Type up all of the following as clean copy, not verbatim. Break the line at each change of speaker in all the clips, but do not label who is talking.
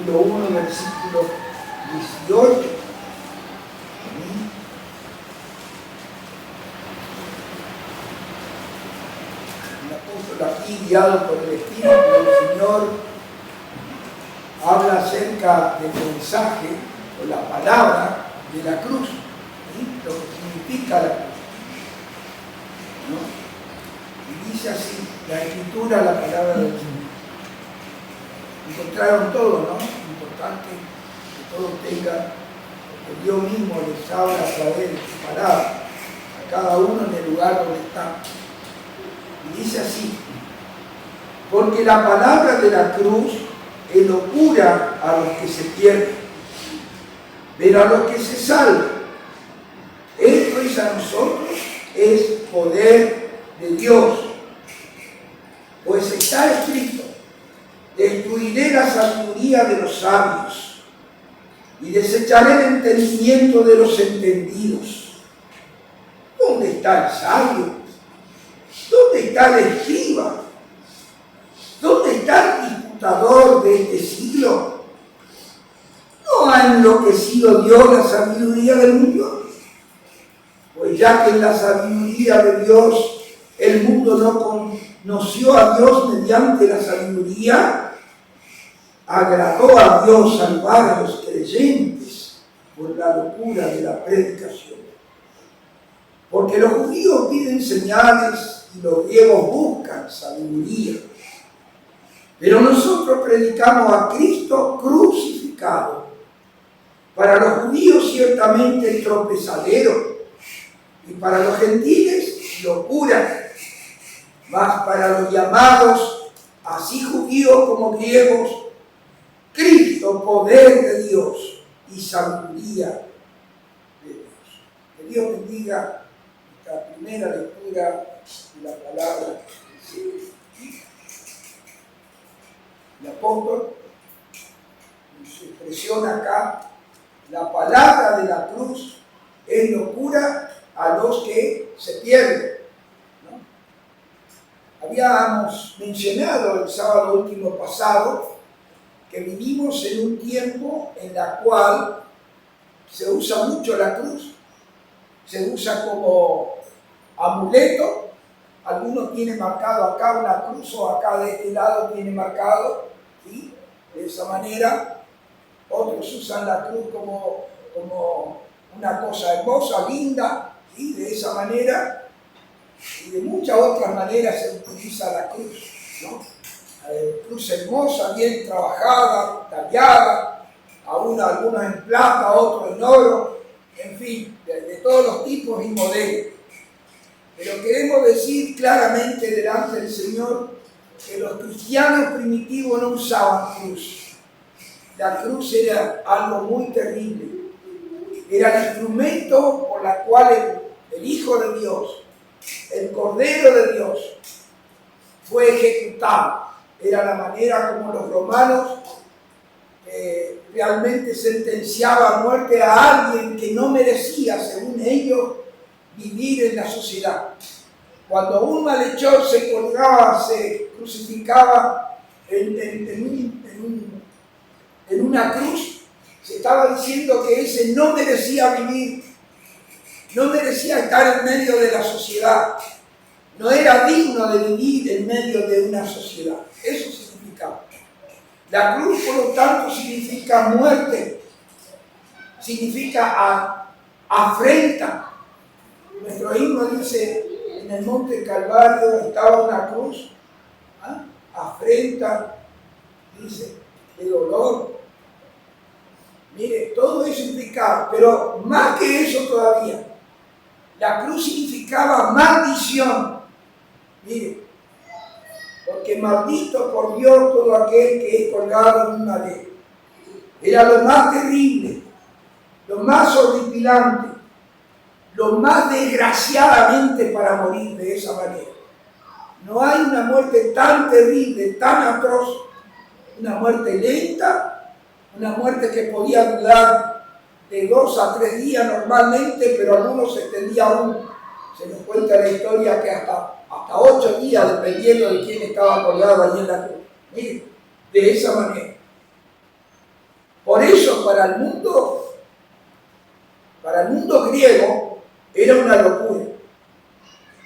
capítulo 1, versículo 18. El apóstol aquí, guiado por el Espíritu del Señor, habla acerca del mensaje o la palabra de la cruz, ¿sí? Lo que significa la cruz, ¿no? Y dice así, la Escritura, la palabra del Señor. Encontraron todo, ¿no? Importante que todo tenga, porque Dios mismo les habla a través de su palabra, a cada uno en el lugar donde está. Y dice así, porque la palabra de la cruz es locura a los que se pierden, pero a los que se salvan, esto es a nosotros, es poder de Dios. Pues está escrito, destruiré la sabiduría de los sabios y desecharé el entendimiento de los entendidos. ¿Dónde está el sabio? ¿Dónde está el escriba? ¿Dónde está el disputador de este siglo? ¿No ha enloquecido Dios la sabiduría del mundo? Pues ya que en la sabiduría de Dios el mundo no conoció a Dios mediante la sabiduría, agradó a Dios salvar a los creyentes por la locura de la predicación. Porque los judíos piden señales y los griegos buscan sabiduría. Pero nosotros predicamos a Cristo crucificado. Para los judíos ciertamente el tropezadero, y para los gentiles locura. Mas para los llamados, así judíos como griegos, Cristo, poder de Dios y sabiduría de Dios. Que Dios bendiga esta primera lectura de la palabra del Señor. El apóstol, en su expresión acá, la palabra de la cruz es locura a los que se pierden. Habíamos mencionado el sábado último pasado que vivimos en un tiempo en el cual se usa mucho la cruz, se usa como amuleto. Algunos tienen marcado acá una cruz o acá de este lado tiene marcado, ¿sí? De esa manera. Otros usan la cruz como una cosa hermosa, linda, ¿sí? De esa manera. Y de muchas otras maneras se utiliza la cruz, ¿no? Cruz hermosa, bien trabajada, tallada, algunos en plata, otros en oro, en fin, de todos los tipos y modelos. Pero queremos decir claramente delante del Señor que los cristianos primitivos no usaban cruz. La cruz era algo muy terrible. Era el instrumento por el cual el Hijo de Dios, el Cordero de Dios, fue ejecutado. Era la manera como los romanos realmente sentenciaban a muerte a alguien que no merecía, según ellos, vivir en la sociedad. Cuando un malhechor se colgaba, se crucificaba en una cruz, se estaba diciendo que ese no merecía vivir, no merecía estar en medio de la sociedad, no era digno de vivir en medio de una sociedad. Eso significaba. La cruz, por lo tanto, significa muerte, significa afrenta. Nuestro himno dice, en el monte Calvario estaba una cruz, afrenta, dice, de dolor. Mire, todo eso implicaba, pero más que eso todavía, la cruz significaba maldición. Mire, porque maldito por Dios todo aquel que es colgado en un madero. Era lo más terrible, lo más horripilante, lo más desgraciadamente para morir de esa manera. No hay una muerte tan terrible, tan atroz, una muerte lenta, una muerte que podía durar de 2 a 3 días normalmente, pero algunos se extendía aún. Se nos cuenta la historia que hasta 8 días, dependiendo de quién estaba colgado allí en la cruz. Miren, de esa manera. para el mundo griego era una locura,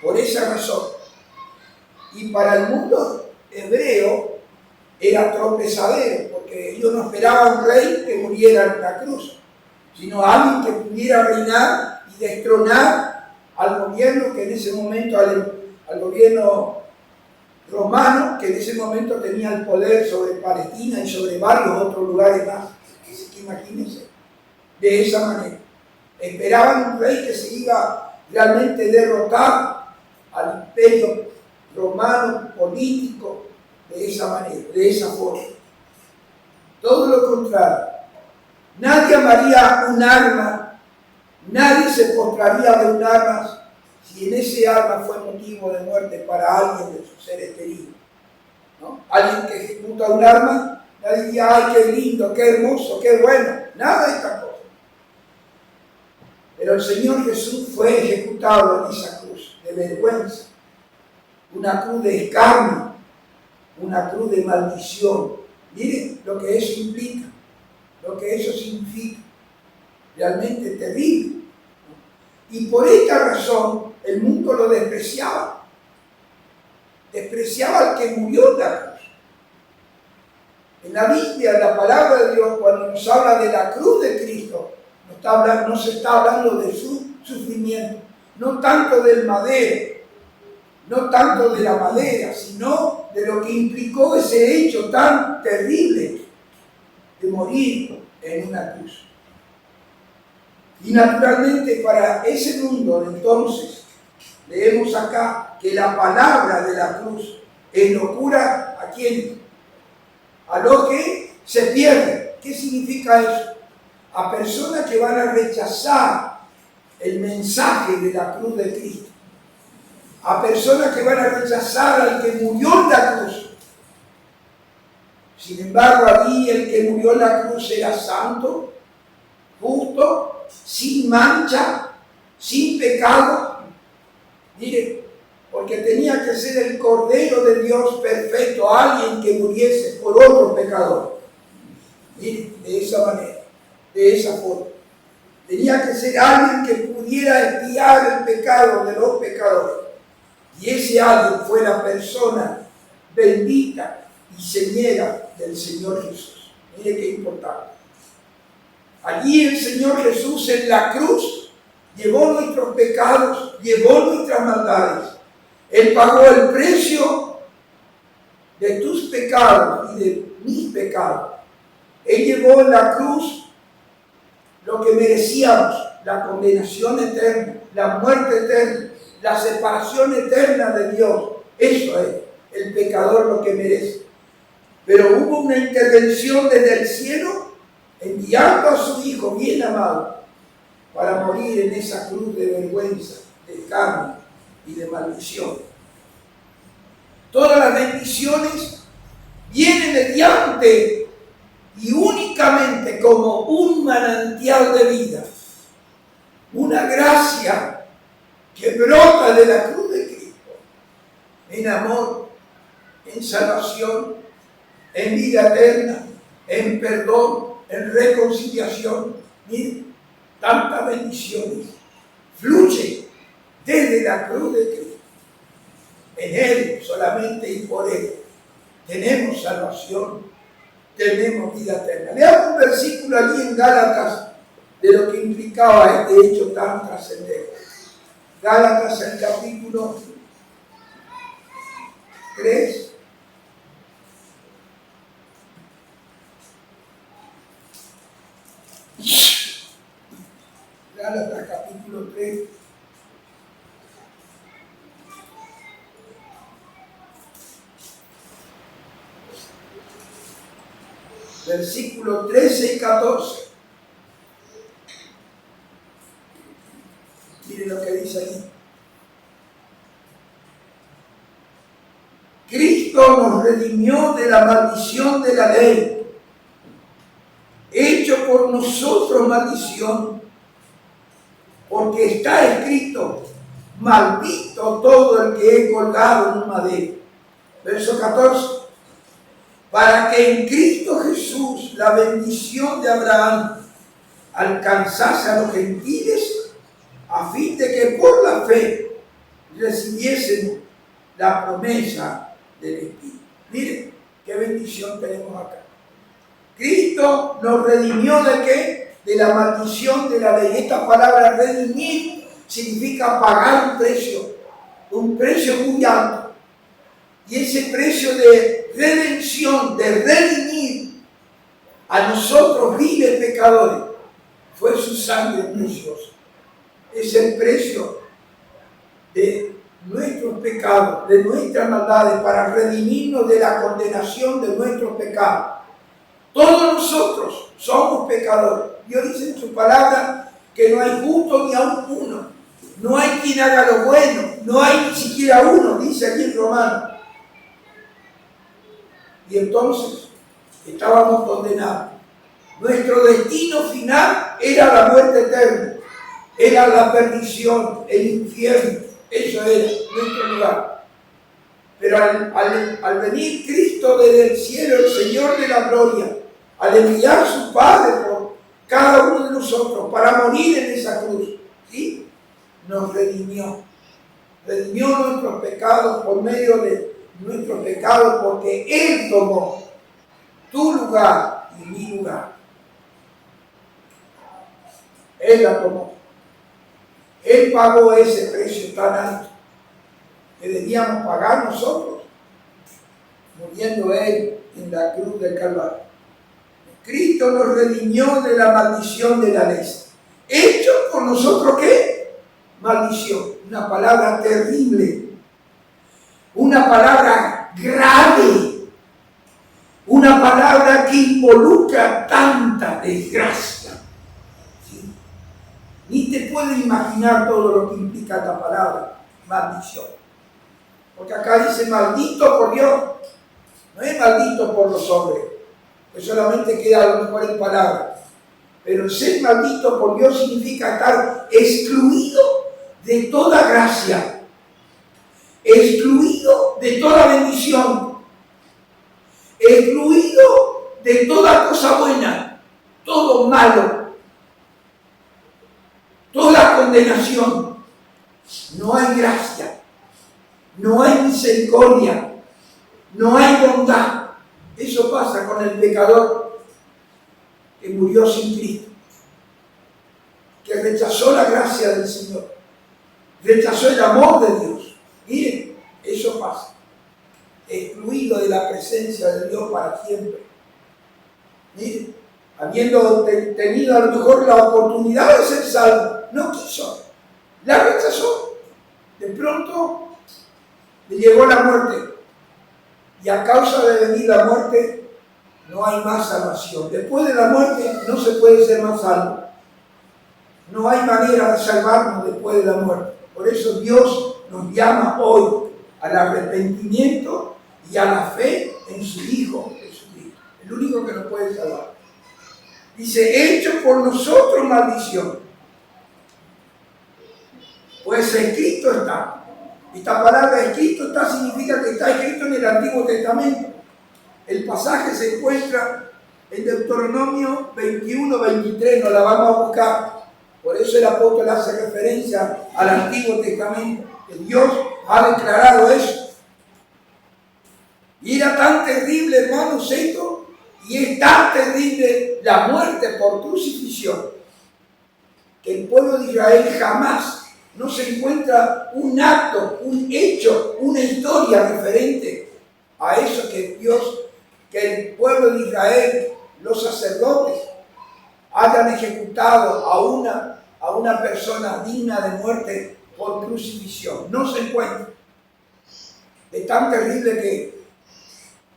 por esa razón. Y para el mundo hebreo era tropezadero, porque ellos no esperaban un rey que muriera en la cruz, sino alguien que pudiera reinar y destronar al gobierno que en ese momento, al gobierno romano, que en ese momento tenía el poder sobre Palestina y sobre varios otros lugares más. Así que imagínense, de esa manera. Esperaban un rey que se iba realmente a derrotar al imperio romano político de esa manera, de esa forma. Todo lo contrario. Nadie amaría un arma, nadie se postraría de un arma si en ese arma fue motivo de muerte para alguien de sus seres queridos, ¿no? Alguien que ejecuta un arma, nadie diría, ay, qué lindo, qué hermoso, qué bueno, nada de esta cosa. Pero el Señor Jesús fue ejecutado en esa cruz de vergüenza, una cruz de escarnio, una cruz de maldición. Miren lo que eso implica, lo que eso significa, realmente terrible. Y por esta razón el mundo lo despreciaba. Despreciaba al que murió en la cruz. En la Biblia, la palabra de Dios, cuando nos habla de la cruz de Cristo, no se está hablando de su sufrimiento, no tanto del madero, no tanto de la madera, sino de lo que implicó ese hecho tan terrible de morir en una cruz. Y naturalmente para ese mundo entonces leemos acá que la palabra de la cruz es locura ¿a quién? A los que se pierden. ¿Qué significa eso? A personas que van a rechazar el mensaje de la cruz de Cristo. A personas que van a rechazar al que murió en la cruz. Sin embargo, allí el que murió en la cruz era santo, justo, sin mancha, sin pecado. Mire, porque tenía que ser el Cordero de Dios perfecto, alguien que muriese por otro pecador. Mire, de esa manera, de esa forma. Tenía que ser alguien que pudiera expiar el pecado de los pecadores. Y ese alguien fue la persona bendita y señera del Señor Jesús. Mire qué importante. Allí el Señor Jesús en la cruz llevó nuestros pecados, llevó nuestras maldades. Él pagó el precio de tus pecados y de mis pecados. Él llevó en la cruz lo que merecíamos, la condenación eterna, la muerte eterna, la separación eterna de Dios. Eso es el pecador lo que merece. Pero hubo una intervención desde el cielo, enviando a su Hijo bien amado para morir en esa cruz de vergüenza, de escarnio y de maldición. Todas las bendiciones vienen mediante y únicamente como un manantial de vida, una gracia que brota de la cruz de Cristo, en amor, en salvación, en vida eterna, en perdón, en reconciliación. Miren, tantas bendiciones fluyen desde la cruz de Cristo. En Él solamente y por Él tenemos salvación, tenemos vida eterna. Leamos un versículo allí en Gálatas de lo que implicaba este hecho tan trascendente. Gálatas, el capítulo 3. Gálatas, capítulo 3. Versículos 13 y 14. Miren lo que dice ahí. Cristo nos redimió de la maldición de la ley, hecho por nosotros maldición, porque está escrito, maldito todo el que es colgado en un madero. Verso 14. para que en Cristo Jesús la bendición de Abraham alcanzase a los gentiles, a fin de que por la fe recibiesen la promesa del Espíritu. Miren qué bendición tenemos acá. Cristo nos redimió ¿de qué? De la maldición de la ley. Esta palabra redimir significa pagar un precio muy alto. Y ese precio de redención, de redimir a nosotros viles pecadores, fue su sangre preciosa. Es el precio de nuestros pecados, de nuestras maldades, para redimirnos de la condenación de nuestros pecados. Todos nosotros somos pecadores. Dios dice en su palabra que no hay justo ni aun uno. No hay quien haga lo bueno. No hay ni siquiera uno, dice aquí en Romanos. Y entonces estábamos condenados. Nuestro destino final era la muerte eterna. Era la perdición, el infierno. Eso era nuestro lugar. Pero al venir Cristo desde el cielo, el Señor de la gloria, al enviar a su Padre por cada uno de nosotros para morir en esa cruz, ¿sí? Nos redimió. Redimió nuestros pecados por medio de nuestros pecados, porque Él tomó tu lugar y mi lugar. Él la tomó. Él pagó ese precio tan alto que debíamos pagar nosotros, muriendo Él en la cruz del Calvario. Cristo nos redimió de la maldición de la ley. ¿Hecho por nosotros qué? Maldición. Una palabra terrible. Una palabra grave. Una palabra que involucra tanta desgracia. ¿Sí? Ni te puedes imaginar todo lo que implica esta palabra, maldición. Porque acá dice maldito por Dios. No es maldito por los hombres, que solamente queda a lo mejor en palabras. Pero ser maldito por Dios significa estar excluido de toda gracia, excluido de toda bendición, excluido de toda cosa buena, todo malo, toda condenación. No hay gracia, no hay misericordia, no hay bondad. Eso pasa con el pecador que murió sin Cristo, que rechazó la gracia del Señor, rechazó el amor de Dios. Miren, eso pasa. Excluido de la presencia de Dios para siempre. Miren, habiendo tenido a lo mejor la oportunidad de ser salvo, no quiso, la rechazó. De pronto le llegó la muerte. Y a causa de venir la muerte, no hay más salvación. Después de la muerte no se puede ser más salvo. No hay manera de salvarnos después de la muerte. Por eso Dios nos llama hoy al arrepentimiento y a la fe en su Hijo Jesucristo. El único que nos puede salvar. Dice, hecho por nosotros maldición. Pues escrito está. Esta palabra escrito está significa que está escrito en el Antiguo Testamento. El pasaje se encuentra en Deuteronomio 21-23, nos la vamos a buscar. Por eso el apóstol hace referencia al Antiguo Testamento, que Dios ha declarado eso. Y era tan terrible, hermanos, esto, y es tan terrible la muerte por crucifixión, que el pueblo de Israel jamás no se encuentra un acto, un hecho, una historia referente a eso que Dios, que el pueblo de Israel, los sacerdotes, hayan ejecutado a una persona digna de muerte por crucifixión. No se encuentra. Es tan terrible que...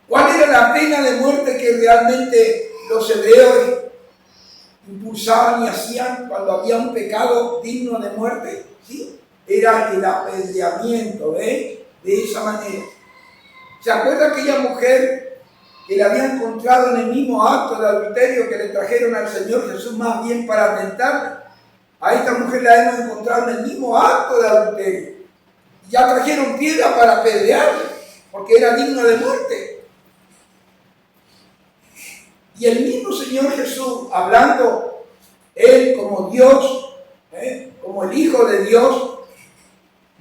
¿Cuál era la pena de muerte que realmente los hebreos impulsaban y hacían cuando había un pecado digno de muerte? ¿Sí? Era el apedreamiento, de esa manera. ¿Se acuerda aquella mujer que la había encontrado en el mismo acto de adulterio que le trajeron al Señor Jesús, más bien para tentarle? A esta mujer la hemos encontrado en el mismo acto de adulterio. Y ya trajeron piedra para apedrearle, porque era digno de muerte. Y el mismo Señor Jesús, hablando Él como Dios, como el Hijo de Dios,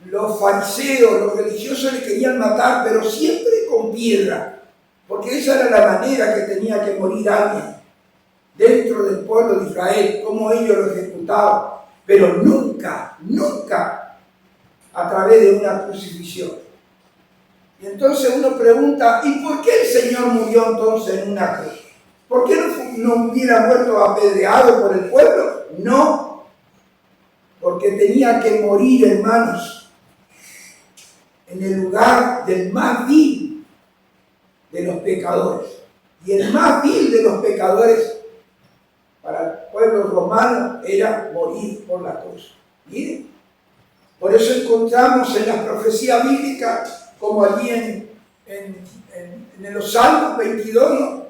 los fariseos, los religiosos le querían matar, pero siempre con piedra, porque esa era la manera que tenía que morir alguien dentro del pueblo de Israel, como ellos lo ejecutaban, pero nunca, nunca a través de una crucifixión. Y entonces uno pregunta, ¿y por qué el Señor murió entonces en una cruz? ¿Por qué no hubiera muerto apedreado por el pueblo? No, porque tenía que morir, hermanos, en el lugar del más vil de los pecadores. Y el más vil de los pecadores para el pueblo romano era morir por la cruz. Miren, por eso encontramos en las profecías bíblicas, como allí en los Salmos 22, ¿no?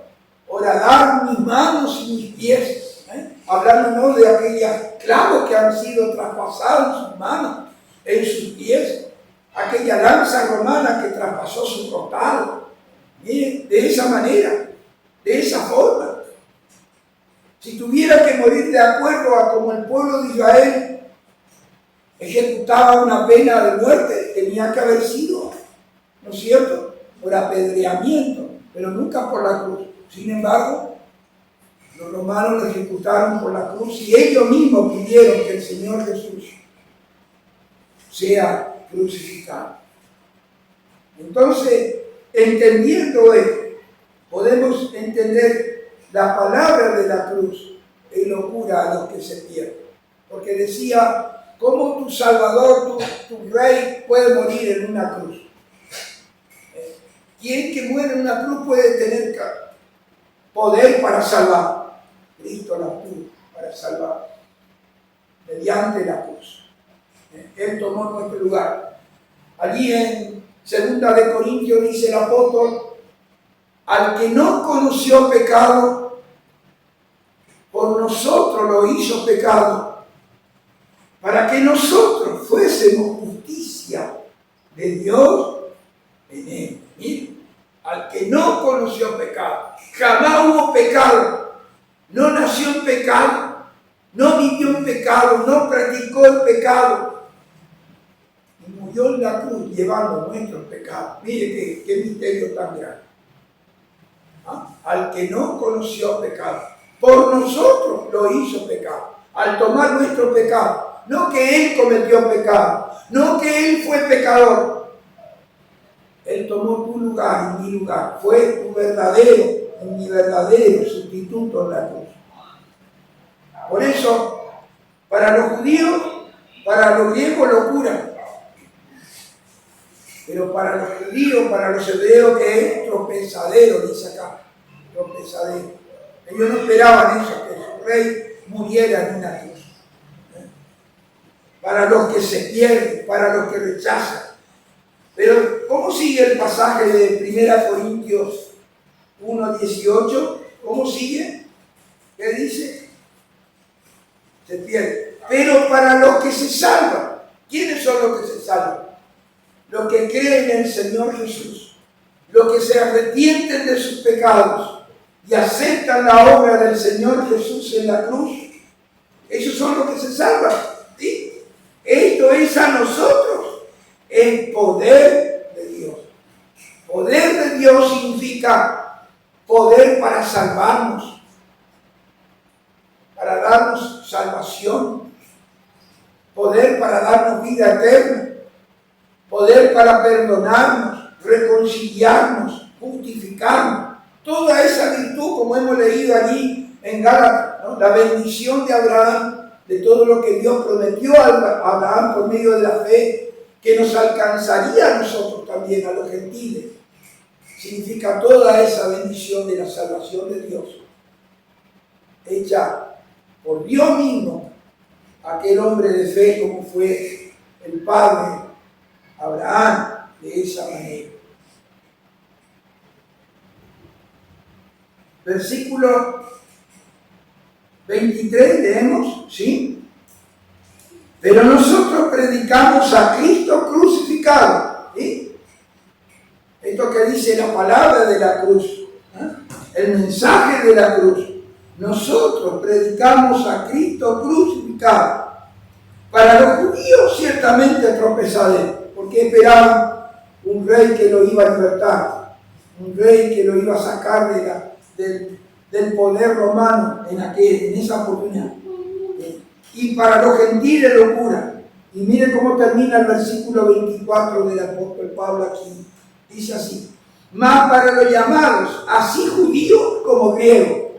Horadar mis manos y mis pies, hablando, ¿no?, de aquellos clavos que han sido traspasados en sus manos, en sus pies, aquella lanza romana que traspasó su costado. Miren, de esa manera, de esa forma. Si tuviera que morir de acuerdo a como el pueblo de Israel ejecutaba una pena de muerte, tenía que haber sido, ¿no es cierto?, por apedreamiento, pero nunca por la cruz. Sin embargo, los romanos lo ejecutaron por la cruz y ellos mismos pidieron que el Señor Jesús sea crucificado. Entonces, entendiendo esto, podemos entender la palabra de la cruz es locura a los que se pierden. Porque decía, ¿cómo tu Salvador, tu Rey, puede morir en una cruz? ¿Quién que muere en una cruz puede tener poder para salvar? Cristo la cruz para salvar, mediante la cruz. Él tomó nuestro lugar. Allí en 2 de Corintios dice el apóstol, al que no conoció pecado, por nosotros lo hizo pecado, para que nosotros fuésemos justicia de Dios en él. Miren, al que no conoció pecado, jamás hubo pecado, no nació en pecado, no vivió en pecado, no practicó el pecado, y murió en la cruz llevando nuestros pecados. Mire qué misterio tan grande. Al que no conoció pecado, por nosotros lo hizo pecado, al tomar nuestro pecado. No que Él cometió pecado, no que Él fue pecador. Él tomó tu lugar y mi lugar, fue tu verdadero y mi verdadero sustituto en la cruz. Por eso, para los judíos, para los griegos, locura. Pero para los judíos, para los hebreos, que es tropezadero, dice acá, tropezadero. Ellos no esperaban eso, que su rey muriera en una cruz. Para los que se pierden, para los que rechazan. Pero, ¿cómo sigue el pasaje de 1 Corintios 1:18? ¿Cómo sigue? ¿Qué dice? Se pierde. Pero para los que se salvan, ¿quiénes son los que se salvan? Los que creen en el Señor Jesús, los que se arrepienten de sus pecados y aceptan la obra del Señor Jesús en la cruz, esos son los que se salvan. ¿Sí? Esto es a nosotros el poder de Dios. Poder de Dios significa poder para salvarnos, para darnos salvación, poder para darnos vida eterna, poder para perdonarnos, reconciliarnos, justificarnos. Toda esa virtud, como hemos leído allí en Gálatas, ¿no? La bendición de Abraham, de todo lo que Dios prometió a Abraham por medio de la fe, que nos alcanzaría a nosotros también, a los gentiles. Significa toda esa bendición de la salvación de Dios, hecha por Dios mismo, aquel hombre de fe como fue el padre Abraham, de esa manera. Versículo 23 leemos, ¿sí? Pero nosotros predicamos a Cristo crucificado, ¿sí? Esto que dice la palabra de la cruz, el mensaje de la cruz. Nosotros predicamos a Cristo crucificado. Para los judíos ciertamente tropezadero, porque esperaban un rey que lo iba a libertar, un rey que lo iba a sacar del poder romano en esa oportunidad. Y para los gentiles locura. Y miren cómo termina el versículo 24 del apóstol Pablo aquí. Dice así: mas para los llamados, así judíos como griegos.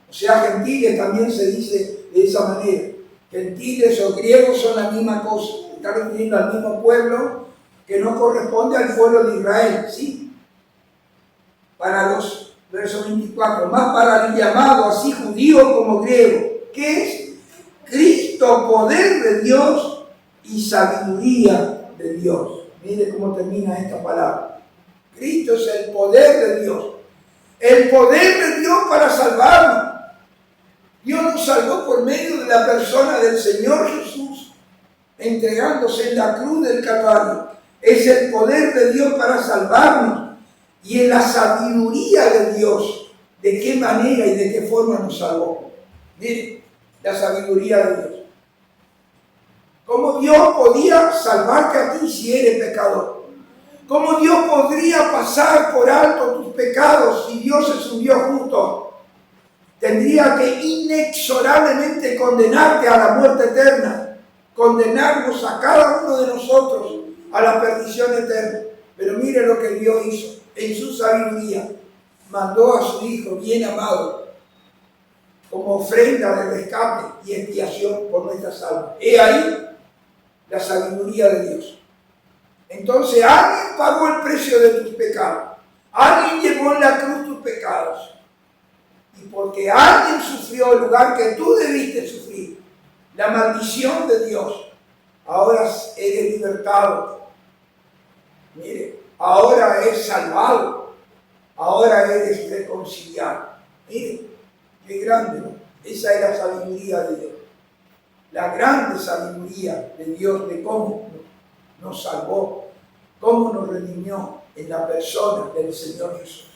O sea, gentiles también se dice de esa manera. Gentiles o griegos son la misma cosa. Está refiriendo al mismo pueblo que no corresponde al pueblo de Israel. ¿Sí? Para los versos 24. Más para el llamado, así judío como griego. ¿Qué es? Cristo, poder de Dios y sabiduría de Dios. Mire cómo termina esta palabra. Cristo es el poder de Dios. El poder de Dios para salvarnos. Dios nos salvó por medio de la persona del Señor Jesús, entregándose en la cruz del Calvario. Es el poder de Dios para salvarnos. Y en la sabiduría de Dios, de qué manera y de qué forma nos salvó. Miren, la sabiduría de Dios. ¿Cómo Dios podía salvarte a ti si eres pecador? ¿Cómo Dios podría pasar por alto tus pecados si Dios es un Dios justo? Tendría que inexorablemente condenarte a la muerte eterna, condenarnos a cada uno de nosotros a la perdición eterna. Pero mire lo que Dios hizo en su sabiduría. Mandó a su Hijo bien amado como ofrenda de rescate y expiación por nuestras almas. He ahí la sabiduría de Dios. Entonces alguien pagó el precio de tus pecados. Alguien llevó en la cruz tus pecados. Y porque alguien sufrió el lugar que tú debiste sufrir, la maldición de Dios, ahora eres libertado. Mire, ahora eres salvado. Ahora eres reconciliado. Mire, qué grande, ¿no? Esa es la sabiduría de Dios. La grande sabiduría de Dios de cómo nos salvó, cómo nos redimió en la persona del Señor Jesús.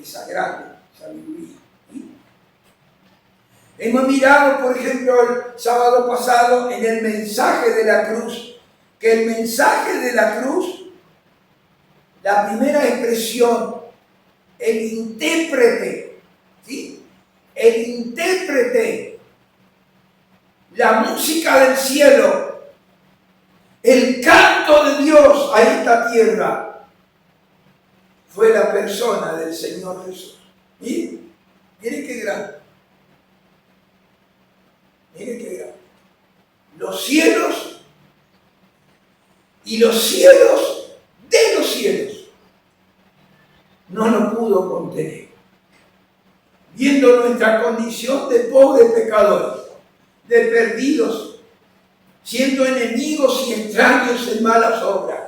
Esa grande sabiduría. ¿Sí? Hemos mirado, por ejemplo, el sábado pasado en el mensaje de la cruz, que el mensaje de la cruz, la primera expresión, el intérprete, ¿sí? El intérprete, la música del cielo, el canto de Dios a esta tierra, fue la persona del Señor Jesús. Miren, miren qué grande. Miren qué grande. Los cielos y los cielos de los cielos no nos pudo contener. Viendo nuestra condición de pobres pecadores, de perdidos, siendo enemigos y extraños en malas obras,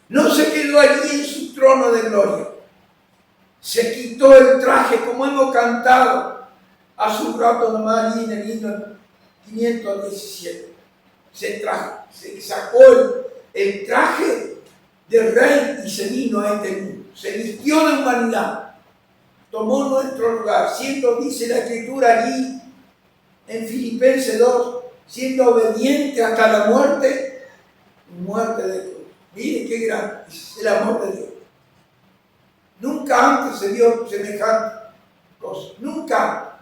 no se quedó allí en su trono de gloria. Se quitó el traje, como hemos cantado hace un rato nomás allí en el himno 517. Se sacó el traje de rey y se vino a este mundo. Se vistió de humanidad. Tomó nuestro lugar, siendo, dice la Escritura allí en Filipenses 2, siendo obediente hasta la muerte, muerte de cruz. Mire qué grande es el amor de Dios. Nunca antes se vio semejante cosa. Nunca.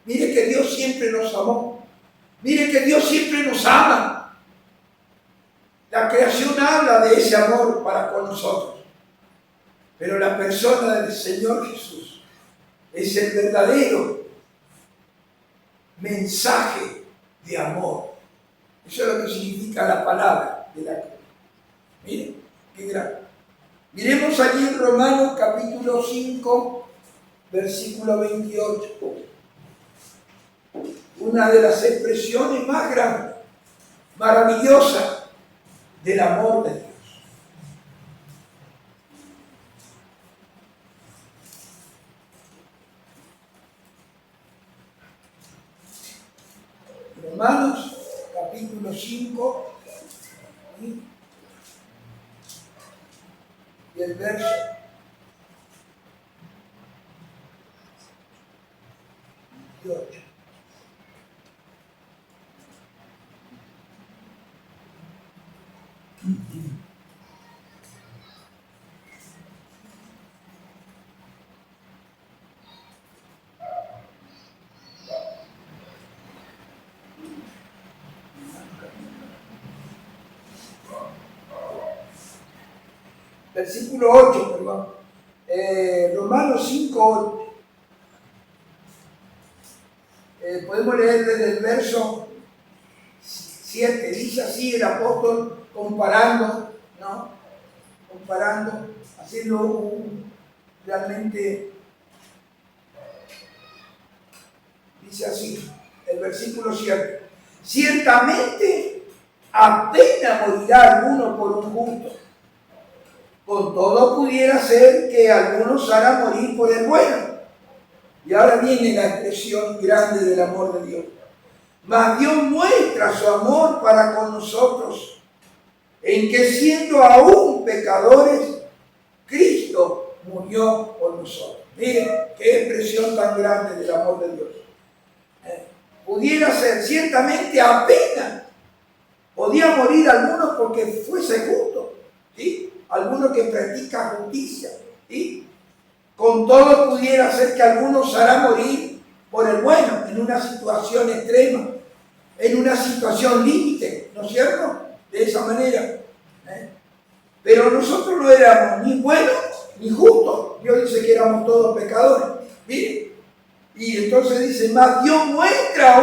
Mire que Dios siempre nos amó. Mire que Dios siempre nos ama. La creación habla de ese amor para con nosotros. Pero la persona del Señor Jesús es el verdadero mensaje de amor. Eso es lo que significa la palabra de la cruz. Miren, qué grande. Miremos allí en Romanos capítulo 5, versículo 28. Una de las expresiones más grandes, maravillosas del amor de Dios. Romanos capítulo 5 y el verso 28. Versículo 8, perdón. Romanos 5, 8. Podemos leer desde el verso 7. Dice así el apóstol comparando, ¿no? Comparando, haciendo realmente, dice así, el versículo 7. Ciertamente apenas morirá alguno por un justo. Con todo pudiera ser que algunos hagan morir por el bueno. Y ahora viene la expresión grande del amor de Dios. Mas Dios muestra su amor para con nosotros, en que siendo aún pecadores, Cristo murió por nosotros. Miren, qué expresión tan grande del amor de Dios. Pudiera ser, ciertamente apenas podía morir algunos porque fuese justo, ¿sí? Algunos que practican justicia, ¿sí? Con todo pudiera ser que algunos harán morir por el bueno, en una situación extrema, en una situación límite, ¿no es cierto? De esa manera. Pero nosotros no éramos ni buenos ni justos. Dios dice que éramos todos pecadores. ¿Miren? Y entonces dice, más Dios muestra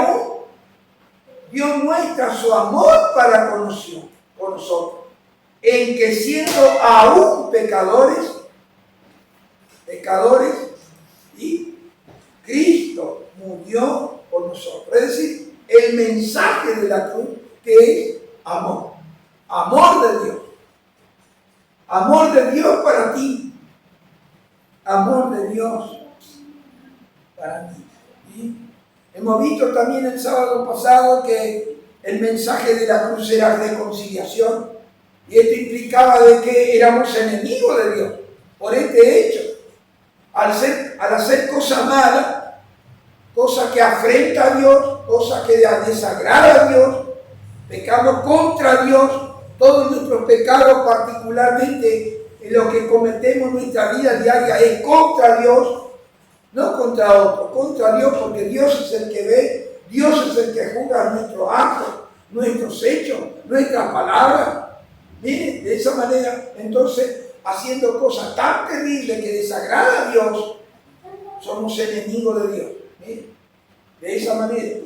su amor para con nosotros, en que siendo aún pecadores, y Cristo murió por nosotros. Es decir, el mensaje de la cruz, que es amor. Amor de Dios. Amor de Dios para ti. Amor de Dios para mí. ¿Sí? Hemos visto también el sábado pasado que el mensaje de la cruz era reconciliación. Y esto implicaba de que éramos enemigos de Dios por este hecho. Al hacer cosas malas, cosas que afrenta a Dios, cosas que desagrada a Dios, pecamos contra Dios, todos nuestros pecados, particularmente en lo que cometemos en nuestra vida diaria, es contra Dios, no contra otro, contra Dios, porque Dios es el que ve, Dios es el que juzga nuestros actos, nuestros hechos, nuestras palabras. Miren, de esa manera, entonces, haciendo cosas tan terribles que desagrada a Dios, somos enemigos de Dios. Miren, de esa manera.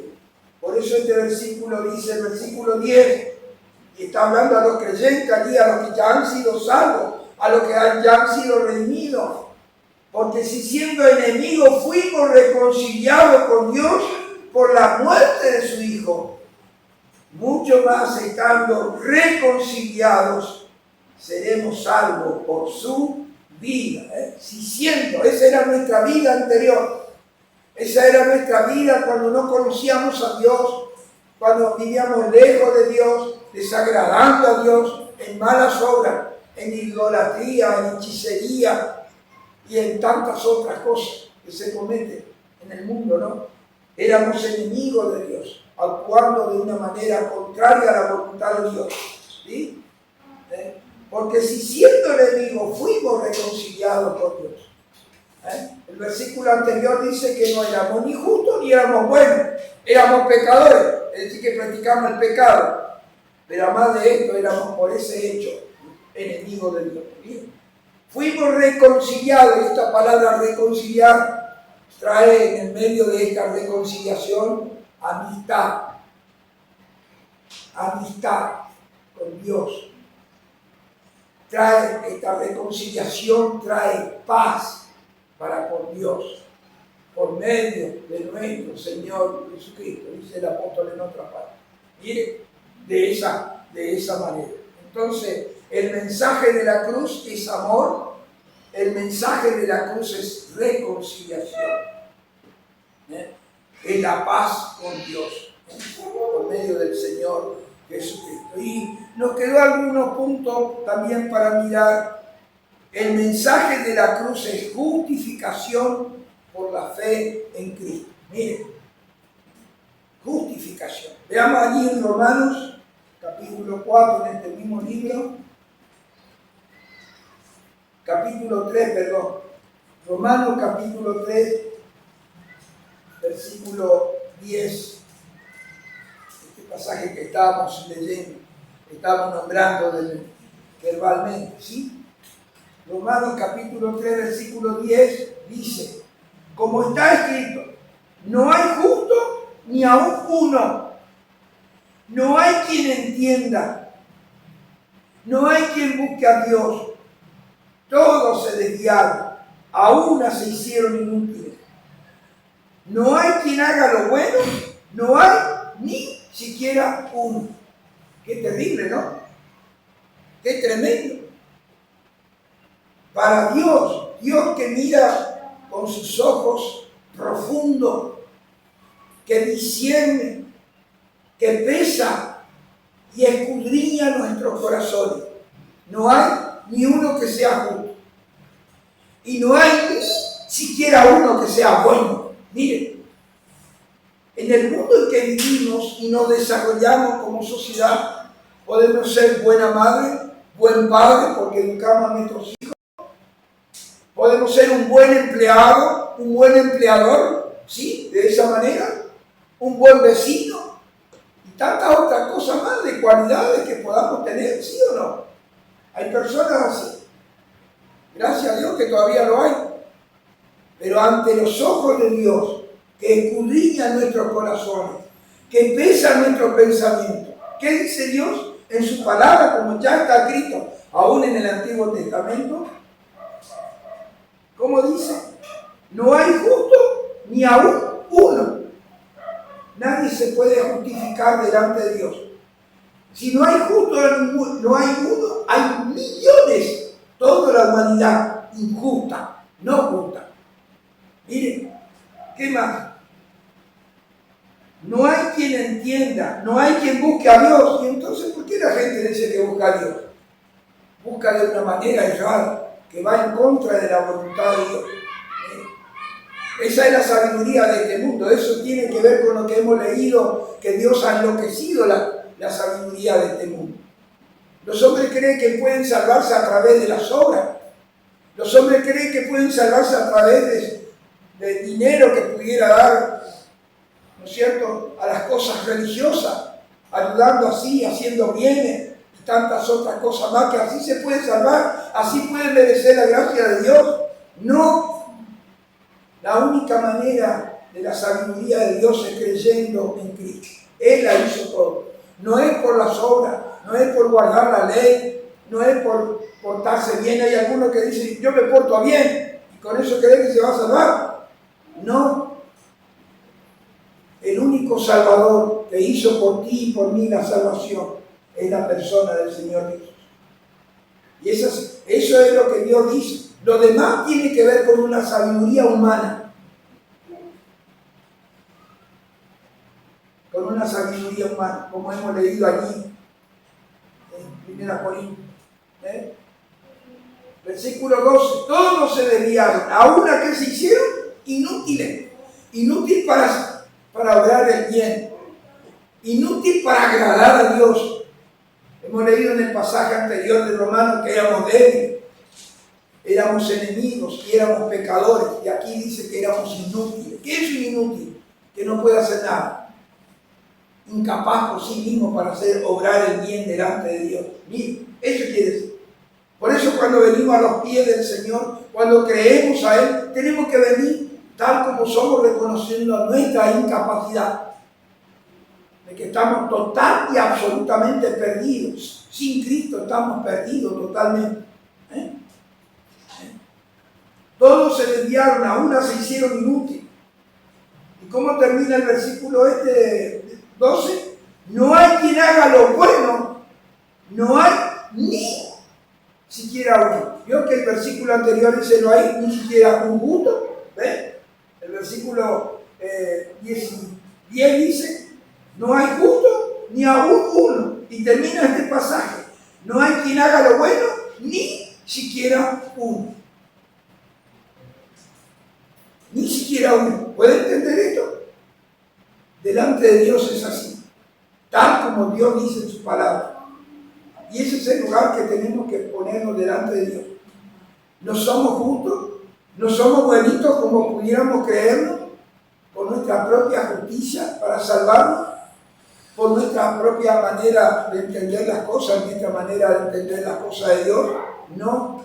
Por eso este versículo dice, el versículo 10, y está hablando a los creyentes allí, a los que ya han sido salvos, a los que ya han sido redimidos. Porque si siendo enemigos fuimos reconciliados con Dios por la muerte de su Hijo, mucho más estando reconciliados, seremos salvos por su vida. Si siendo, esa era nuestra vida anterior, esa era nuestra vida cuando no conocíamos a Dios, cuando vivíamos lejos de Dios, desagradando a Dios en malas obras, en idolatría, en hechicería y en tantas otras cosas que se cometen en el mundo, ¿no? Éramos enemigos de Dios, actuando de una manera contraria a la voluntad de Dios, ¿sí? Porque si siendo enemigos fuimos reconciliados con Dios. El versículo anterior dice que no éramos ni justos ni éramos buenos, éramos pecadores, es decir, que practicamos el pecado. Pero además de esto, éramos por ese hecho enemigos de Dios. ¿Sí? Fuimos reconciliados, y esta palabra reconciliar trae en el medio de esta reconciliación amistad. Amistad con Dios. Trae esta reconciliación, trae paz para con Dios, por medio de nuestro Señor Jesucristo, dice el apóstol en otra parte. Mire, de esa manera. Entonces, el mensaje de la cruz es amor, el mensaje de la cruz es reconciliación. Es la paz con Dios, por medio del Señor Jesucristo. Y nos quedó algunos puntos también para mirar. El mensaje de la cruz es justificación por la fe en Cristo. Miren, justificación. Veamos allí en Romanos, capítulo 4, en este mismo libro, capítulo 3, perdón. Romanos capítulo 3, versículo 10. Este pasaje que estábamos leyendo, que estábamos nombrando verbalmente, ¿sí? Romanos capítulo 3, versículo 10 dice: como está escrito, no hay justo ni aun uno, no hay quien entienda, no hay quien busque a Dios, todos se desviaron, a una se hicieron inútiles, no hay quien haga lo bueno, no hay ni siquiera uno. Qué terrible, ¿no? Qué tremendo. Para Dios, Dios que mira con sus ojos profundos, que discierne, que pesa y escudriña nuestros corazones. No hay ni uno que sea justo. Y no hay ni siquiera uno que sea bueno. Miren, en el mundo en que vivimos y nos desarrollamos como sociedad, podemos ser buena madre, buen padre, porque educamos a nuestros hijos. Podemos ser un buen empleado, un buen empleador, ¿sí? De esa manera. Un buen vecino. Y tantas otras cosas más de cualidades que podamos tener, ¿sí o no? Hay personas así. Gracias a Dios que todavía lo hay. Pero ante los ojos de Dios, que escudriña nuestros corazones, que pesa nuestros pensamientos, ¿qué dice Dios en su palabra, como ya está escrito, aún en el Antiguo Testamento? ¿Cómo dice? No hay justo ni aún uno. Nadie se puede justificar delante de Dios. Si no hay justo, no hay uno, hay millones. Toda la humanidad injusta, no justa. Miren, ¿qué más? No hay quien entienda, no hay quien busque a Dios. Y entonces, ¿por qué la gente dice que busca a Dios? Busca de una manera errada, que va en contra de la voluntad de Dios. Esa es la sabiduría de este mundo. Eso tiene que ver con lo que hemos leído, que Dios ha enloquecido la sabiduría de este mundo. Los hombres creen que pueden salvarse a través de las obras. Los hombres creen que pueden salvarse a través del dinero que pudiera dar, ¿no es cierto?, a las cosas religiosas, ayudando así, haciendo bienes y tantas otras cosas más, que así se puede salvar, así puede merecer la gracia de Dios. No. La única manera de la sabiduría de Dios es creyendo en Cristo. Él la hizo todo. No es por las obras, no es por guardar la ley, no es por portarse bien. Hay algunos que dicen, yo me porto bien, y con eso creen que se va a salvar. No. El único Salvador que hizo por ti y por mí la salvación es la persona del Señor Jesús. Y eso es lo que Dios dice. Lo demás tiene que ver con una sabiduría humana. Con una sabiduría humana, como hemos leído allí en 1 Corintios. Versículo 12. Todos se desviaron, a una que se hicieron inútiles. Inútil para obrar el bien. Inútil para agradar a Dios. Hemos leído en el pasaje anterior de Romanos que éramos débiles. Éramos enemigos y éramos pecadores. Y aquí dice que éramos inútiles. ¿Qué es un inútil? Que no puede hacer nada. Incapaz por sí mismo para obrar el bien delante de Dios. Mire, eso quiere decir. Por eso cuando venimos a los pies del Señor, cuando creemos a Él, tenemos que venir tal como somos, reconociendo nuestra incapacidad. De que estamos total y absolutamente perdidos. Sin Cristo estamos perdidos totalmente. Todos se desviaron, a una se hicieron inútiles. ¿Y cómo termina el versículo 12? No hay quien haga lo bueno, no hay ni siquiera uno. Vio que el versículo anterior dice no hay ni siquiera un justo. ¿Ven? El versículo 10 dice no hay justo ni aún uno. Y termina este pasaje. No hay quien haga lo bueno, ni siquiera uno. Ni siquiera uno. ¿Puede entender esto? delante de Dios es así, tal como Dios dice en su palabra. Y ese es el lugar que tenemos que ponernos delante de Dios. No somos justos, no somos buenitos como pudiéramos creernos, por nuestra propia justicia para salvarnos, por nuestra propia manera de entender las cosas, nuestra manera de entender las cosas de Dios. No.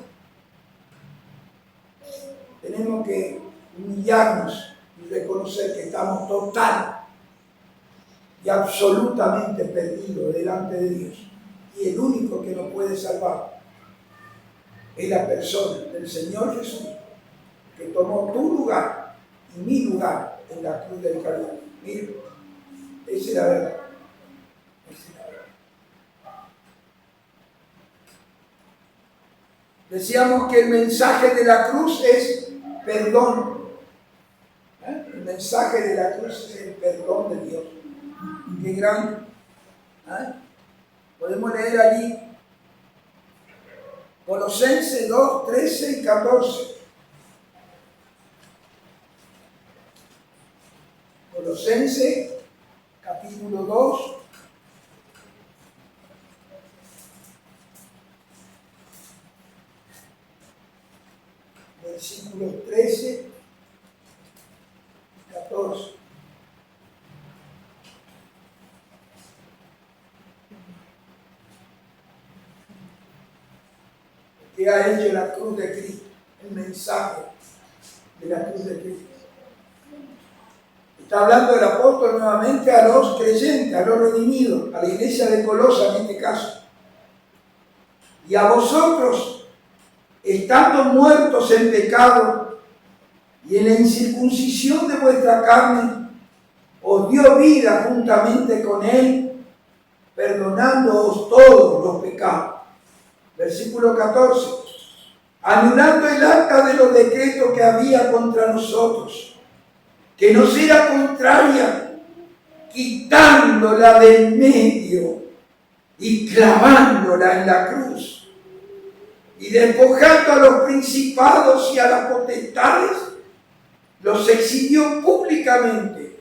Tenemos que humillarnos y reconocer que estamos total y absolutamente perdidos delante de Dios. Y el único que nos puede salvar es la persona del Señor Jesús, que tomó tu lugar y mi lugar en la cruz del Calvario. Mire, esa es la verdad. Esa es la verdad. Decíamos que el mensaje de la cruz es perdón. El mensaje de la cruz es el perdón de Dios. Qué grande. Podemos leer allí Colosenses 2, 13 y 14. Colosenses capítulo 2. Versículos 13 y 14. ¿Qué ha hecho la cruz de Cristo? El mensaje de la cruz de Cristo. Está hablando el apóstol nuevamente a los creyentes, a los redimidos, a la iglesia de Colosa en este caso. Y a vosotros, estando muertos en pecado y en la incircuncisión de vuestra carne, os dio vida juntamente con él, perdonándoos todos los pecados. Versículo 14. Anulando el acta de los decretos que había contra nosotros, que nos era contraria, quitándola del medio y clavándola en la cruz, y despojando a los principados y a las potestades, los exhibió públicamente,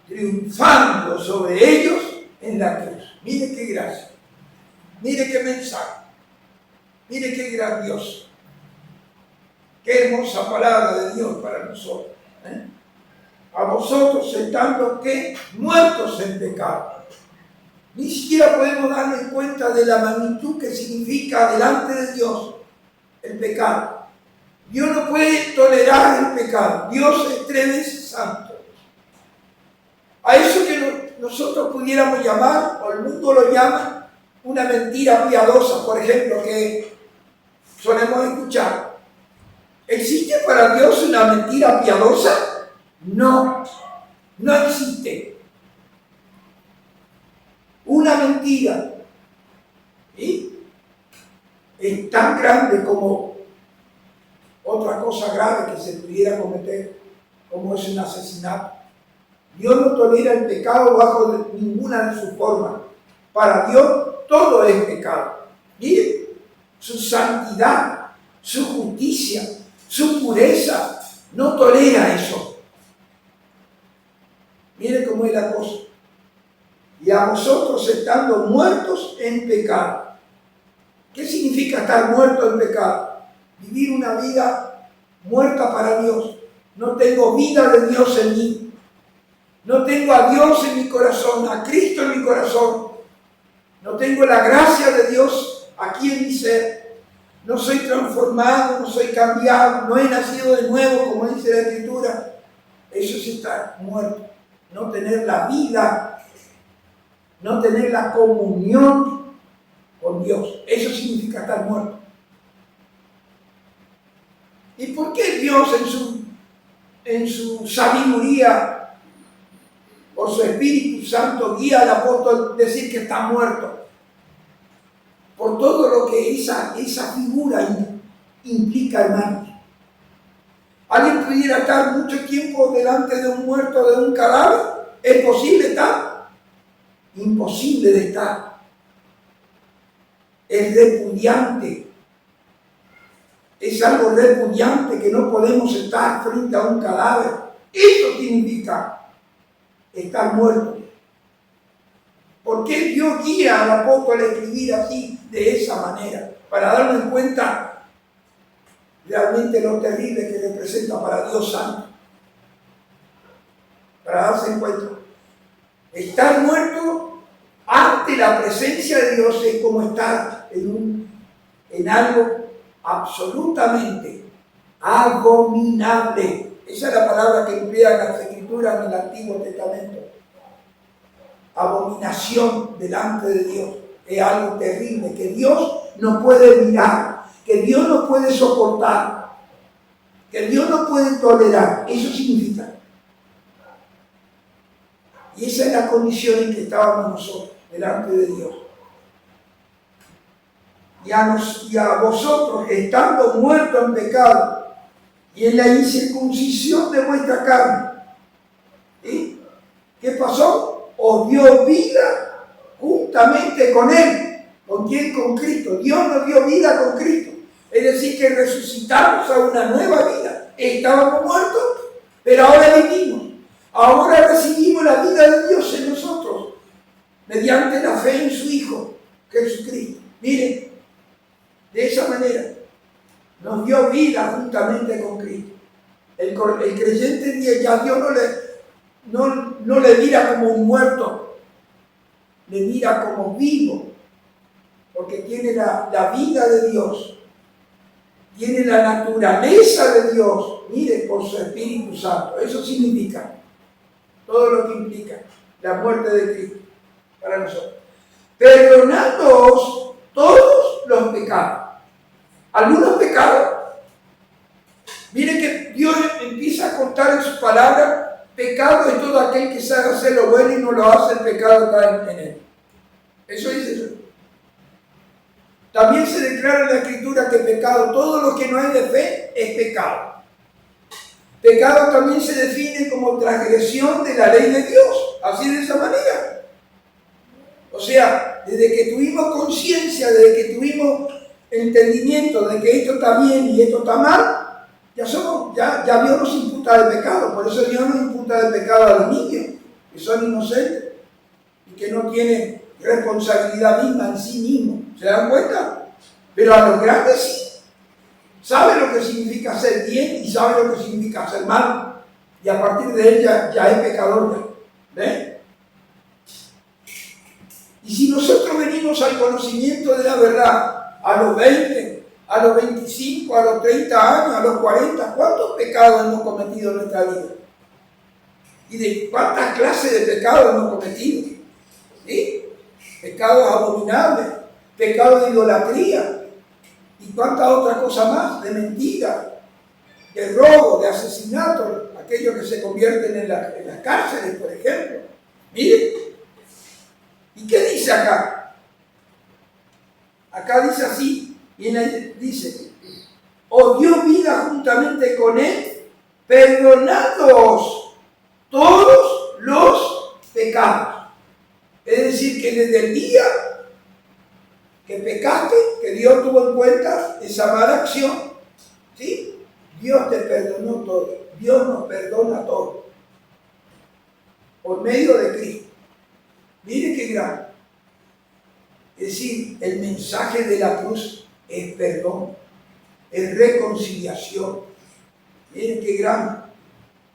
triunfando sobre ellos en la cruz. Mire qué gracia, mire qué mensaje, mire qué grandioso, qué hermosa palabra de Dios para nosotros. A vosotros, estando que muertos en pecado. Ni siquiera podemos darnos cuenta de la magnitud que significa delante de Dios el pecado. Dios no puede tolerar el pecado. Dios es tres veces santo. A eso que nosotros pudiéramos llamar, o el mundo lo llama, una mentira piadosa, por ejemplo, que solemos escuchar. ¿Existe para Dios una mentira piadosa? No, no existe. Una mentira, ¿sí?, es tan grande como otra cosa grave que se pudiera cometer, como es un asesinato. Dios no tolera el pecado bajo ninguna de sus formas. Para Dios todo es pecado. Mire, su santidad, su justicia, su pureza, no tolera eso. Mire cómo es la cosa. Y a vosotros, estando muertos en pecado. ¿Qué significa estar muerto en pecado? Vivir una vida muerta para Dios. No tengo vida de Dios en mí. No tengo a Dios en mi corazón, a Cristo en mi corazón. No tengo la gracia de Dios aquí en mi ser. No soy transformado, no soy cambiado, no he nacido de nuevo, como dice la Escritura. Eso es estar muerto. No tener la vida, no tener la comunión con Dios. Eso significa estar muerto. ¿Y por qué Dios en su sabiduría, por su Espíritu Santo, guía al apóstol a decir que está muerto? Por todo lo que esa figura implica, hermanos. ¿Alguien pudiera estar mucho tiempo delante de un muerto, de un cadáver? ¿Es posible estar? Imposible de estar. Es repudiante. Es algo repudiante que no podemos estar frente a un cadáver. Eso significa estar muerto. ¿Por qué Dios guía al apóstol a escribir así, de esa manera? Para darnos cuenta realmente lo terrible que representa para Dios Santo. Para darse cuenta. Estar muerto ante la presencia de Dios es como estar en algo absolutamente abominable. Esa es la palabra que emplean las Escrituras en el Antiguo Testamento. Abominación delante de Dios. Es algo terrible que Dios no puede mirar, que Dios no puede soportar, que Dios no puede tolerar. Eso significa. Y esa es la condición en que estábamos nosotros delante de Dios. Y a vosotros, estando muertos en pecado y en la incircuncisión de vuestra carne, ¿sí? ¿Qué pasó? Os dio vida juntamente con Él. ¿Con quién? Con Cristo. Dios nos dio vida con Cristo. Es decir, que resucitamos a una nueva vida. Estábamos muertos, pero ahora vivimos. Ahora recibimos la vida de Dios en nosotros, mediante la fe en su Hijo, Jesucristo. Miren, de esa manera nos dio vida juntamente con Cristo. El creyente ya Dios no le mira como un muerto, le mira como vivo, porque tiene la vida de Dios, tiene la naturaleza de Dios, mire, por su Espíritu Santo. Eso significa todo lo que implica la muerte de Cristo para nosotros. Perdonándoos todos los pecados. Algunos pecados, miren que Dios empieza a contar en su palabra. Pecado es todo aquel que sabe hacer lo bueno y no lo hace, el pecado está en él. Eso dice eso. También se declara en la Escritura que pecado, todo lo que no es de fe, es pecado. Pecado también se define como transgresión de la ley de Dios, así de esa manera. O sea, desde que tuvimos conciencia, desde que tuvimos entendimiento de que esto está bien y esto está mal, ya Dios nos imputa el pecado. Por eso Dios nos imputa el pecado a los niños, que son inocentes y que no tienen responsabilidad misma en sí mismos. ¿Se dan cuenta? Pero a los grandes sí. Sabe lo que significa hacer bien y sabe lo que significa hacer mal. Y a partir de él ya es pecador. ¿Ven? Y si nosotros venimos al conocimiento de la verdad a los 20, a los 25, a los 30 años, a los 40, ¿cuántos pecados hemos cometido en nuestra vida? ¿Y de cuántas clases de pecados hemos cometido? ¿Sí? Pecados abominables, pecados de idolatría, y cuántas otras cosas más, de mentira, de robo, de asesinato, aquellos que se convierten en las cárceles, por ejemplo. Miren, ¿y qué dice acá? Acá dice así, y dice, os dio vida juntamente con él, perdonándoos todos los pecados. Es decir, que desde el día que pecaste, que Dios tuvo en cuenta esa mala acción, ¿sí? Dios te perdonó todo. Dios nos perdona todo. Por medio de Cristo. Mire qué grande. Es decir, el mensaje de la cruz es perdón, es reconciliación. Miren qué grande.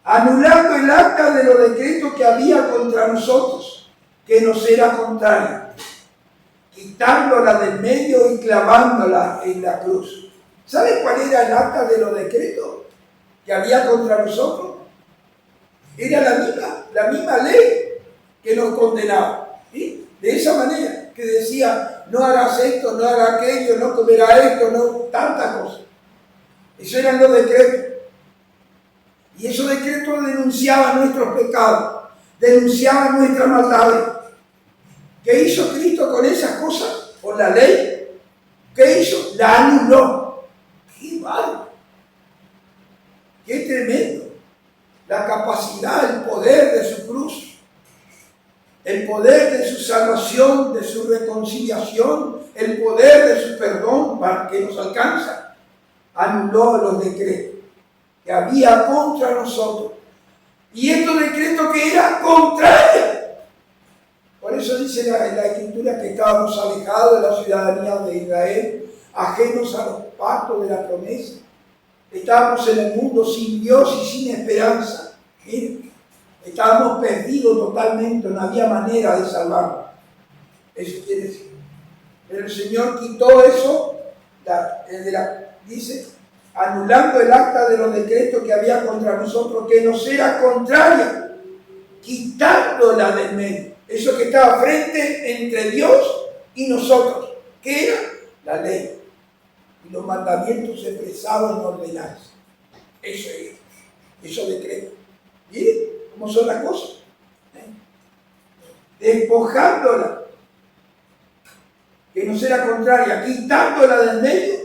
Anulando el acta de los decretos que había contra nosotros, que nos era contraria, quitándola del medio y clavándola en la cruz. ¿Sabe cuál era el acta de los decretos que había contra nosotros? Era la misma ley que nos condenaba. ¿Sí? De esa manera, que decía, no hagas esto, no hagas aquello, no comerás esto, no, tantas cosas. Esos eran los decretos. Y esos decretos denunciaban nuestros pecados, denunciaban nuestras maldades. ¿Qué hizo Cristo con esas cosas? Con la ley. ¿Qué hizo? La anuló. ¡Qué bárbaro! ¡Qué tremendo! La capacidad, el poder de su cruz, el poder de su salvación, de su reconciliación, el poder de su perdón para que nos alcanza, anuló los decretos que había contra nosotros. Y estos decretos que eran contrarios. Por eso dice la Escritura que estábamos alejados de la ciudadanía de Israel, ajenos a los pactos de la promesa. Estábamos en el mundo sin Dios y sin esperanza. Miren, estábamos perdidos totalmente, no había manera de salvarnos. Eso quiere decir. Pero el Señor quitó eso, dice, anulando el acta de los decretos que había contra nosotros, que nos era contraria, quitándola del medio. Eso que estaba frente entre Dios y nosotros. ¿Qué era? La ley. Y los mandamientos expresados en ordenanza. Eso es. Eso decreto. ¿Miren cómo son las cosas? Despojándola, que nos era contraria, quitándola del medio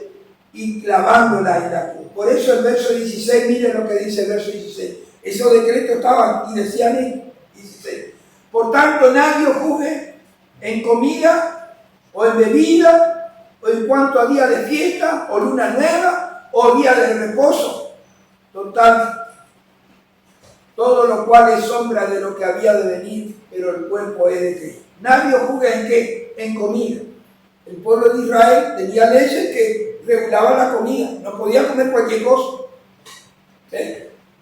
y clavándola en la cruz. Por eso el verso 16, miren lo que dice el verso 16. Esos decretos estaban y decían esto, 16. Por tanto, nadie os juzgue en comida o en bebida, o en cuanto a día de fiesta, o luna nueva, o día de reposo. Total, todo lo cual es sombra de lo que había de venir, pero el cuerpo es de Cristo. Nadie os juzgue en qué, en comida. El pueblo de Israel tenía leyes que regulaban la comida, no podía comer cualquier cosa.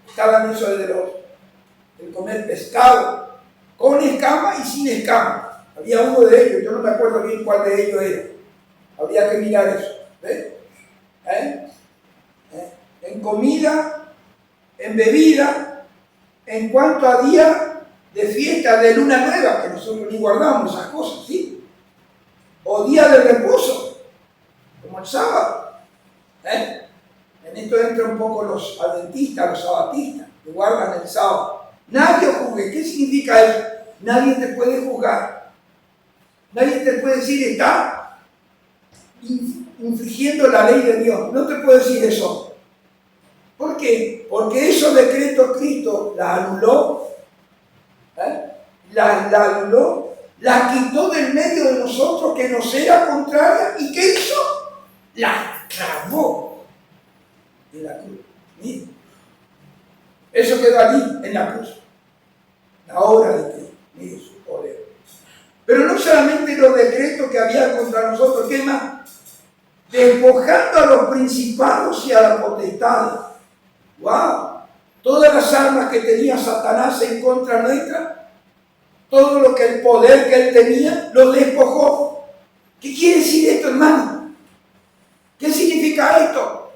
Estaban eso del comer pescado, con escama y sin escama. Había uno de ellos, yo no me acuerdo bien cuál de ellos era. Habría que mirar eso. En comida, en bebida, en cuanto a día de fiesta de luna nueva, que nosotros ni guardamos esas cosas, ¿sí? O día de reposo, como el sábado. En esto entran un poco los adventistas, los sabatistas, que guardan el sábado. Nadie os juzgue. ¿Qué significa eso? Nadie te puede juzgar. Nadie te puede decir, está infringiendo la ley de Dios. No te puede decir eso. ¿Por qué? Porque esos decretos Cristo la anuló, la anuló, la quitó del medio de nosotros, que nos era contraria, y ¿qué hizo? La clavó en la cruz. Miren. Eso quedó allí en la cruz. La obra de Cristo. Miren su poder. Pero no solamente los decretos que había contra nosotros, ¿qué más? Despojando a los principados y a las potestades. ¡Wow! Todas las armas que tenía Satanás en contra nuestra, todo lo que el poder que él tenía, lo despojó. ¿Qué quiere decir esto, hermano? ¿Qué significa esto?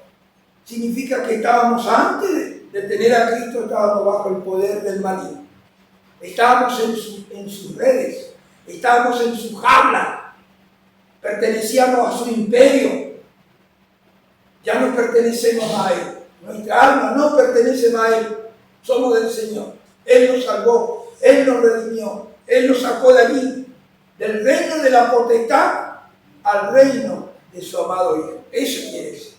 Significa que estábamos antes de tener a Cristo, estábamos bajo el poder del maligno. Estábamos en sus redes, estábamos en su jaula, pertenecíamos a su imperio. Ya no pertenecemos a él. Nuestra alma no pertenece más a él. Somos del Señor. Él nos salvó, él nos redimió, él nos sacó de allí, del reino de la potestad al reino de su amado Hijo. Eso quiere decir.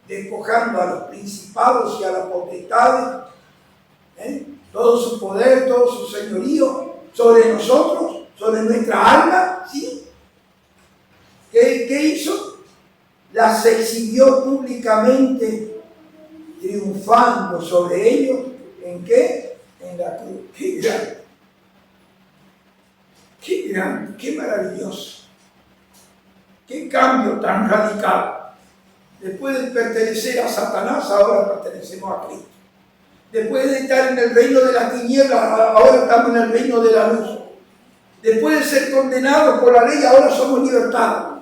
Despojando a los principados y a las potestades, todo su poder, todo su señorío sobre nosotros, sobre nuestra alma, ¿sí? ¿Qué hizo? Las exhibió públicamente, triunfando sobre ellos. ¿En qué? En la cruz. ¡Qué grande! ¡Qué grande! ¡Qué maravilloso! ¡Qué cambio tan radical! Después de pertenecer a Satanás, ahora pertenecemos a Cristo. Después de estar en el reino de las tinieblas, ahora estamos en el reino de la luz. Después de ser condenados por la ley, ahora somos libertados.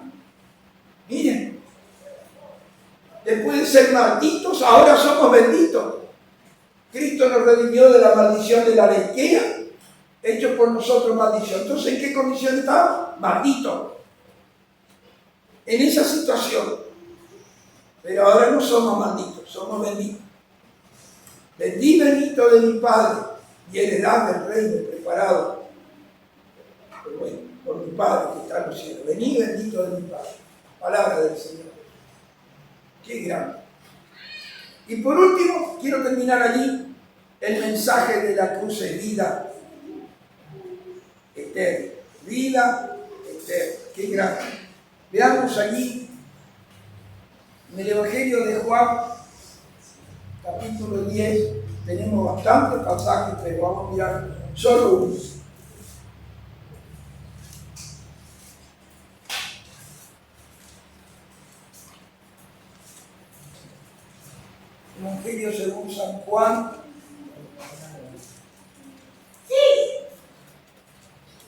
Miren. Después de ser malditos, ahora somos benditos. Cristo nos redimió de la maldición de la ley. ¿Qué era? Hecho por nosotros maldición. Entonces, ¿en qué condición estaba? Maldito. En esa situación. Pero ahora no somos malditos, somos benditos. Bendí bendito de mi Padre y heredad del reino preparado por mi Padre que está en los cielos. Vení bendito de mi Padre. Palabra del Señor. Qué grande. Y por último, quiero terminar allí. El mensaje de la cruz es vida eterna. Vida eterna. Qué grande. Veamos allí en el Evangelio de Juan, capítulo 10, Tenemos bastantes pasajes, pero vamos a mirar solo uno. Evangelio según San Juan,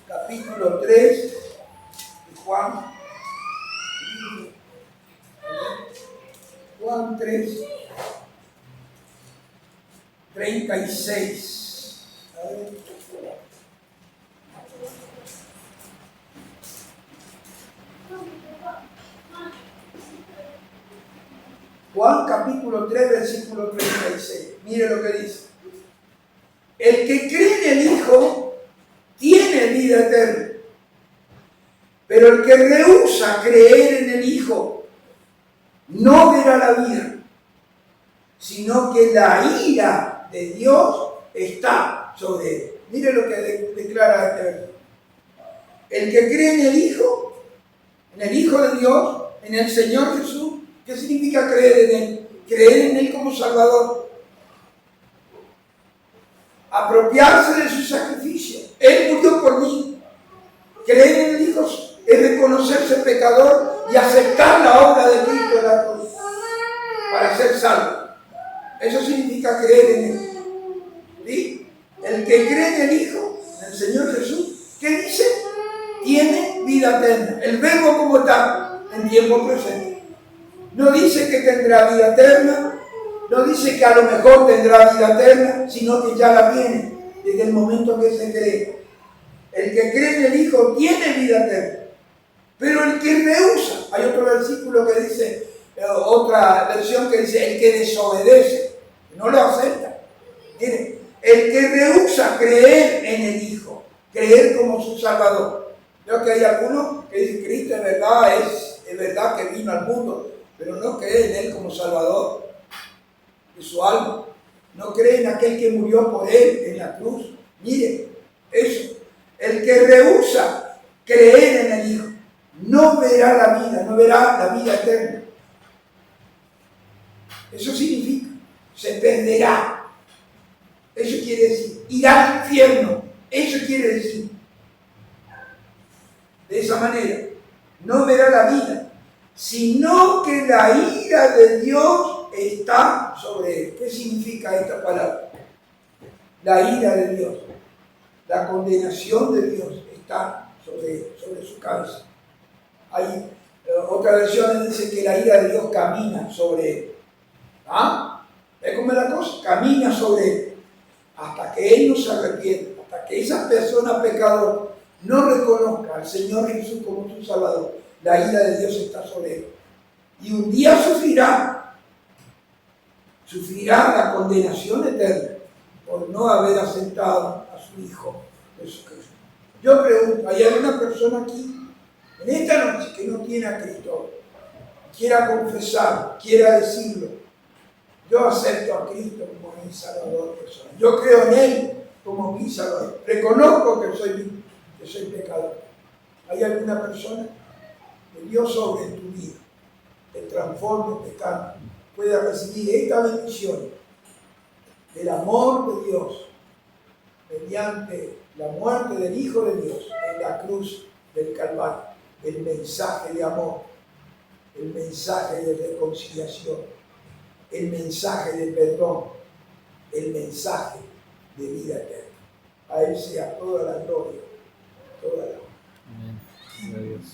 capítulo 3 de Juan 3, 36. A ver. Juan capítulo 3, versículo 36. Mire lo que dice. El que cree en el Hijo tiene vida eterna, pero el que rehúsa creer en el Hijo no verá la vida, sino que la ira de Dios está sobre él. Mire lo que declara este verso. El que cree en el Hijo de Dios, en el Señor Jesús. ¿Qué significa creer en Él? Creer en Él como Salvador. Apropiarse de su sacrificio. Él murió por mí. Creer en el Hijo es reconocerse pecador y aceptar la obra de Cristo en la cruz para ser salvo. Eso significa creer en Él. ¿Sí? El que cree en el Hijo, en el Señor Jesús, ¿qué dice? Tiene vida eterna. El verbo como está en tiempo presente. No dice que tendrá vida eterna, no dice que a lo mejor tendrá vida eterna, sino que ya la tiene desde el momento que se cree. El que cree en el Hijo tiene vida eterna, pero el que rehúsa, hay otro versículo que dice, otra versión que dice, el que desobedece, no lo acepta. Miren, el que rehúsa creer en el Hijo, creer como su Salvador. Creo que hay algunos que dicen, Cristo es verdad que vino al mundo, pero no cree en Él como Salvador de su alma. No cree en aquel que murió por Él en la cruz. Mire, eso. El que rehúsa creer en el Hijo no verá la vida, no verá la vida eterna. Eso significa, se perderá. Eso quiere decir, irá al infierno. Eso quiere decir. De esa manera, no verá la vida, sino que la ira de Dios está sobre él. ¿Qué significa esta palabra? La ira de Dios, la condenación de Dios está sobre él, sobre su cabeza. Hay otra versión dice que la ira de Dios camina sobre él. ¿Ah? ¿Ves cómo es la cosa? Camina sobre él. Hasta que él no se arrepienta, hasta que esa persona pecadora no reconozca al Señor Jesús como su Salvador, la ira de Dios está sobre él. Y un día sufrirá la condenación eterna por no haber aceptado a su Hijo Jesucristo. Yo pregunto, ¿hay alguna persona aquí en esta noche que no tiene a Cristo? Quiera confesar, quiera decirlo. Yo acepto a Cristo como mi Salvador personal. Yo creo en Él como mi Salvador. Reconozco que soy pecador. ¿Hay alguna persona que Dios sobre en tu vida te transforme, te cambie, pueda recibir esta bendición del amor de Dios mediante la muerte del Hijo de Dios en la cruz del Calvario? El mensaje de amor, el mensaje de reconciliación, el mensaje de perdón, el mensaje de vida eterna. A Él sea toda la gloria, toda la honra.
Amén. Gloria a Dios.